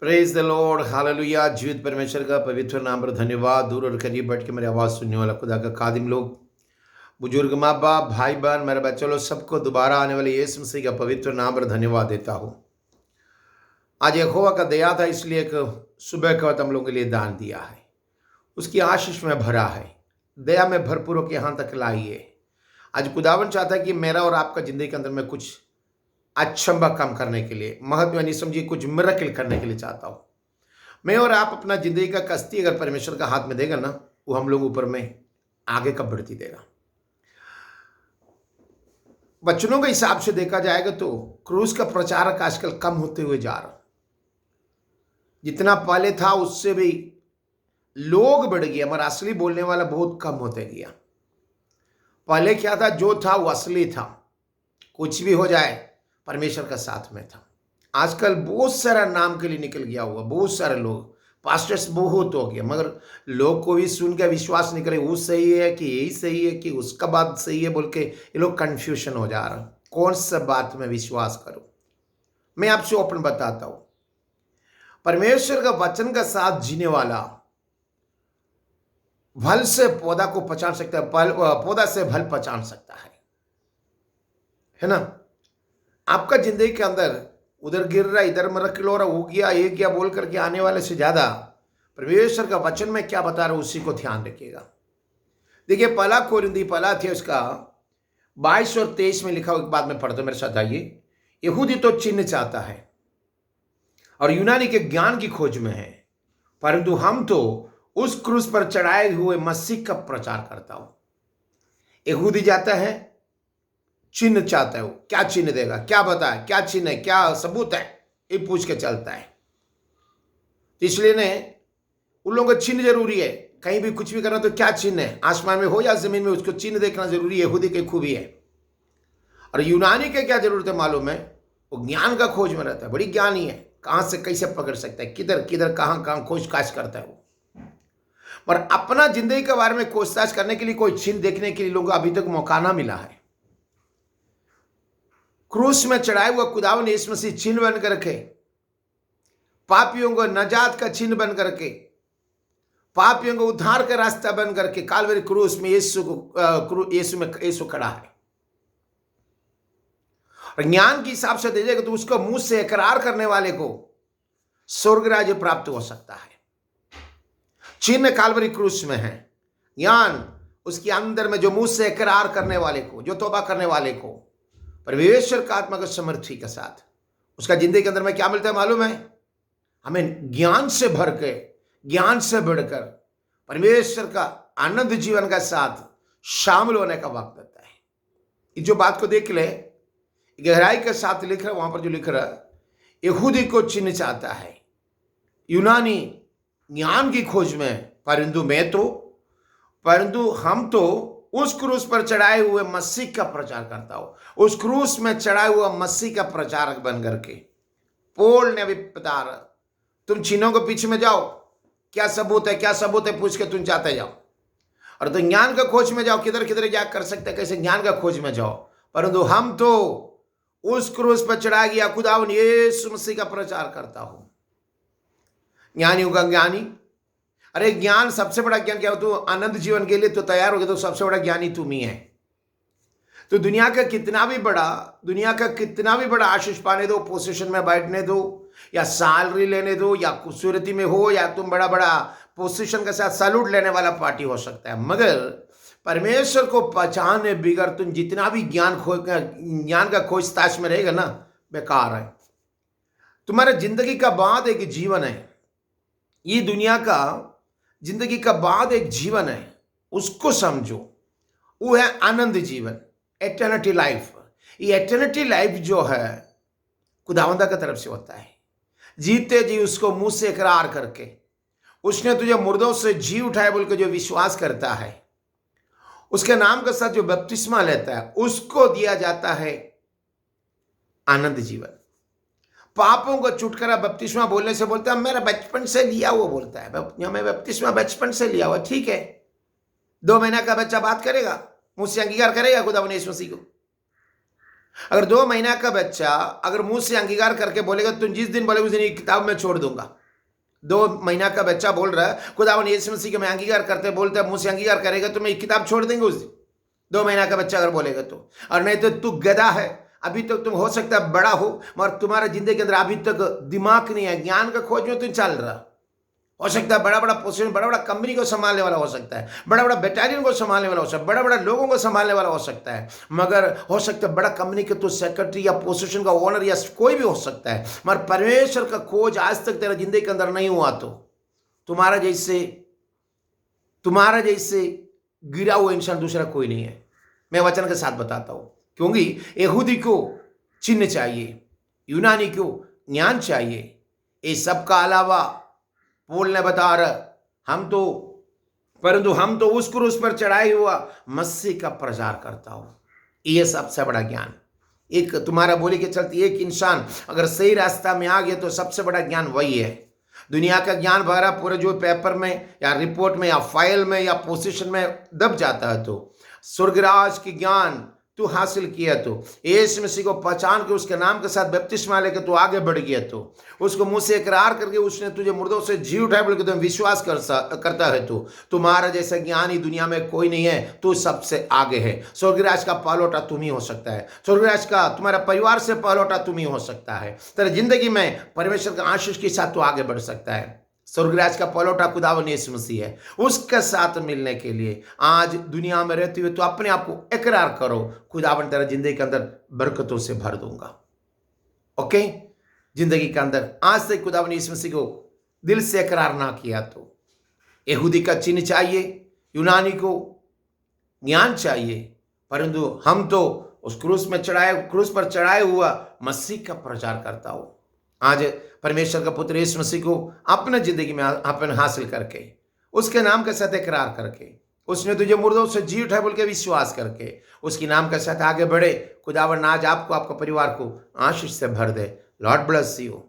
Praise the Lord, hallelujah. जीवित परमेश्वर का पवित्र नाम पर धन्यवाद। दूर और करीब बैठ के मेरी आवाज़ सुनने वाला खुदा का खादिम लोग, बुजुर्ग, माँ बाप, भाई बहन, मेरे बच्चे लोग, सबको दोबारा आने वाले यीशु मसीह का पवित्र नाम पर धन्यवाद देता हूँ। आज यहोवा का दया था, इसलिए एक सुबह का वक्त हम लोगों के लिए दान दिया है। उसकी आशीष में भरा है, दया में भरपूर होकर यहाँ तक लाई है। आज खुदावन चाहता है कि मेरा और आपका जिंदगी के अंदर में कुछ अचंभा काम करने के लिए, महत्व नहीं समझिए, कुछ मिरेकल करने के लिए चाहता हूँ। मैं और आप अपना जिंदगी का कश्ती अगर परमेश्वर का हाथ में देगा ना, वो हम लोग ऊपर में आगे का बढ़ती देगा। वचनों के हिसाब से देखा जाएगा तो क्रूस का प्रचारक आजकल कम होते हुए जा रहा। जितना पहले था उससे भी लोग बढ़ गए, हमारा असली बोलने वाला बहुत कम होते गया। पहले क्या था, जो था वो असली था, कुछ भी हो जाए परमेश्वर का साथ में था। आजकल बहुत सारा नाम के लिए निकल गया हुआ, बहुत सारे लोग, पास्टर्स बहुत हो गए, मगर लोग को भी सुन के विश्वास नहीं करे, वो सही है कि यही सही है कि उसका बात सही है बोल के ये लोग कंफ्यूजन हो जा रहा। कौन सा बात में विश्वास करूं? मैं आपसे ओपन बताता हूं, परमेश्वर का वचन का साथ जीने वाला फल से पौधा को पहचान सकता है, पौधा से फल पहचान सकता है ना। आपका जिंदगी के अंदर उधर गिर रहा, इधर मरकल हो रहा, हो गया ये गया बोल करके आने वाले से ज्यादा परमेश्वर का वचन में क्या बता रहा है उसी को ध्यान रखिएगा। देखिए, पहला कोरिन्थी पहला थे उसका 22 और 23 में लिखा हुआ, एक बाद में पढ़ते मेरे साथ आइए। यहूदी तो चिन्ह चाहता है और यूनानी के ज्ञान की खोज में है, परंतु हम तो उस क्रूस पर चढ़ाए हुए मसीह का प्रचार करता हूं। यहूदी जाता है, चिन्ह चाहता है, वो क्या चिन्ह देगा, क्या बताए, क्या चिन्ह है, क्या सबूत है, ये पूछ के चलता है। तो इसलिए ने उन लोगों को चिन्ह जरूरी है। कहीं भी कुछ भी करना तो क्या चिन्ह है, आसमान में हो या जमीन में, उसको चिन्ह देखना जरूरी है। यहूदी की खूबी है। और यूनानी के क्या जरूरत है मालूम है, वो ज्ञान का खोज में रहता है, बड़ी ज्ञानी है, कहां से कैसे पकड़ सकता है, किधर किधर कहां कहां खोज काज करता है वो। पर अपना जिंदगी के बारे में खोजताछ करने के लिए, कोई चिन्ह देखने के लिए लोगों को अभी तक मौका ना मिला है। क्रूस में चढ़ाए हुआ खुदावन यीशु मसीह चिन्ह बन करके, पापियों को नजात का चिन्ह बन करके, पापियों को उद्धार का रास्ता बन करके कालवरी क्रूस में यीशु खड़ा है। और ज्ञान के हिसाब से देखिएगा तो उसको मुंह से इकरार करने वाले को स्वर्ग राज्य प्राप्त हो सकता है। चिन्ह कालवरी क्रूस में है, ज्ञान उसके अंदर में जो मुंह से इकरार करने वाले को, जो तौबा करने वाले को परमेश्वर का आत्मा का समर्थी के साथ उसका जिंदगी के अंदर में क्या मिलता है मालूम है, हमें ज्ञान से भर के, ज्ञान से बढ़कर परमेश्वर का आनंद जीवन का साथ शामिल होने का वक्त आता है। ये जो बात को देख ले, गहराई के साथ लिख रहा, वहां पर जो लिख रहा, यहूदी को चिन्ह चाहता है, यूनानी ज्ञान की खोज में, परंतु हम तो उस क्रूस पर चढ़ाए हुए मसीह का प्रचार करता हूं। उस क्रूस में चढ़ाए हुआ मसीह का प्रचारक बन करके पोल ने भी बता रहा, तुम चिन्हों के पीछे में जाओ, क्या सबूत है, क्या सबूत है पूछ के तुम जाते जाओ, और तुम ज्ञान का खोज में जाओ, किधर किधर जा कर सकते, कैसे ज्ञान का खोज में जाओ। परंतु हम तो उस क्रूस पर चढ़ाया गया खुदावन यीशु मसीह का प्रचार करता हूं। ज्ञानियों का ज्ञानी, अरे ज्ञान सबसे बड़ा ज्ञान क्या हो, तू आनंद जीवन के लिए तो तैयार हो गया तो सबसे बड़ा ज्ञानी तुम ही है। तो दुनिया का कितना भी बड़ा आशीष पाने दो, पोजीशन में बैठने दो, या सैलरी लेने दो, या खूबसूरती में हो, या तुम बड़ा बड़ा पोजीशन के साथ सैल्यूट लेने वाला पार्टी हो सकता है, मगर परमेश्वर को पहचाने बिगड़ तुम जितना भी ज्ञान का खोजताछ में रहेगा ना, बेकार है। तुम्हारे जिंदगी का बाद एक जीवन है, ये दुनिया का जिंदगी का बाद एक जीवन है, उसको समझो, वो है आनंद जीवन, एटर्निटी लाइफ। ये एटर्निटी लाइफ जो है खुदावंदा की तरफ से होता है। जीते जी उसको मुंह से इकरार करके, उसने तुझे मुर्दों से जी उठाए बोल के जो विश्वास करता है, उसके नाम के साथ जो बपतिस्मा लेता है, उसको दिया जाता है आनंद जीवन। पापों को छुटकारा बपतिस्मा बोलने से बोलता है मेरा बचपन से लिया हुआ, बोलता है मैं बपतिस्मा बचपन से लिया हुआ। ठीक है, 2 महीना का बच्चा बात करेगा, मुझसे अंगीकार करेगा खुदावन यीशु मसीह को? अगर 2 महीना का बच्चा अगर मुंह से अंगीकार करके बोलेगा तुम जिस दिन बोले उस दिन ये किताब मैं छोड़ दूंगा। 2 महीना का बच्चा बोल रहा है खुदावन यीशु मसीह के मैं अंगीकार करते बोलते मुंह से अंगीकार करेगा तो मैं ये किताब छोड़ देंगे उस दिन। 2 महीना का बच्चा अगर बोलेगा तो, और नहीं तो तू गधा है, अभी तक तुम हो सकता है बड़ा हो मगर तुम्हारा जिंदगी के अंदर अभी तक दिमाग नहीं है, ज्ञान का खोज में तुम चल रहा। हो सकता है बड़ा बड़ा पोजीशन, बड़ा बड़ा कंपनी को संभालने वाला हो सकता है, बड़ा बड़ा बटालियन को संभालने वाला हो सकता है, बड़ा बड़ा लोगों को संभालने वाला हो सकता है, मगर हो सकता है बड़ा कंपनी के तो सेक्रेटरी या पोजीशन का ओनर या कोई भी हो सकता है, मगर परमेश्वर का खोज आज तक तेरा जिंदगी के अंदर नहीं हुआ तो तुम्हारा जैसे गिरा हुआ इंसान दूसरा कोई नहीं है। मैं वचन के साथ बताता हूं, क्योंकि यहूदी को चिन्ह चाहिए, यूनानी को ज्ञान चाहिए, ये सबका अलावा पौल ने बता रहा परंतु हम तो उस क्रूस पर चढ़ाई हुआ मसीह का प्रचार करता हूं। ये सबसे बड़ा ज्ञान। एक तुम्हारा बोली के चलते एक इंसान अगर सही रास्ता में आ गया तो सबसे बड़ा ज्ञान वही है। दुनिया का ज्ञान भरा पूरे जो पेपर में या रिपोर्ट में या फाइल में या पोजीशन में दब जाता है, तो स्वर्गराज की ज्ञान तू हासिल किया तो यीशु मसीह को पहचान के उसके नाम के साथ बपतिस्मा लेकर तू आगे बढ़ गया, तो उसको मुंह से इकरार करके उसने तुझे मुर्दों से जी उठाया बोल के तुम विश्वास करता है, तो तुम्हारा जैसा ज्ञानी दुनिया में कोई नहीं है, तू सबसे आगे है। स्वर्गराज का पहलौठा तुम ही हो सकता है, स्वर्गराज का तुम्हारा परिवार से पहलौठा तुम ही हो सकता है। तेरे जिंदगी में परमेश्वर का आशीष के साथ तू आगे बढ़ सकता है। स्वर्गराज का पलौटा खुदावन यीशु मसीह है। उसके साथ मिलने के लिए आज दुनिया में रहते हुए तो अपने आप को इकरार करो, खुदावन तेरा जिंदगी के अंदर बरकतों से भर दूंगा। ओके, जिंदगी के अंदर आज तक खुदावन यीशु मसीह को दिल से इकरार ना किया तो यहूदी का चिन्ह चाहिए, यूनानी को ज्ञान चाहिए, परंतु हम तो उस क्रूस पर चढ़ाए हुआ मसीह का प्रचार करता हूं। आज परमेश्वर का पुत्र यीशु मसीह को अपने जिंदगी में अपन हासिल करके उसके नाम के साथ इकरार करके उसने तुझे मुर्दों से जी उठाया बोल के विश्वास करके उसकी नाम के साथ आगे बढ़े। खुदावन आज आपको आपका परिवार को आशीष से भर दे। Lord bless you.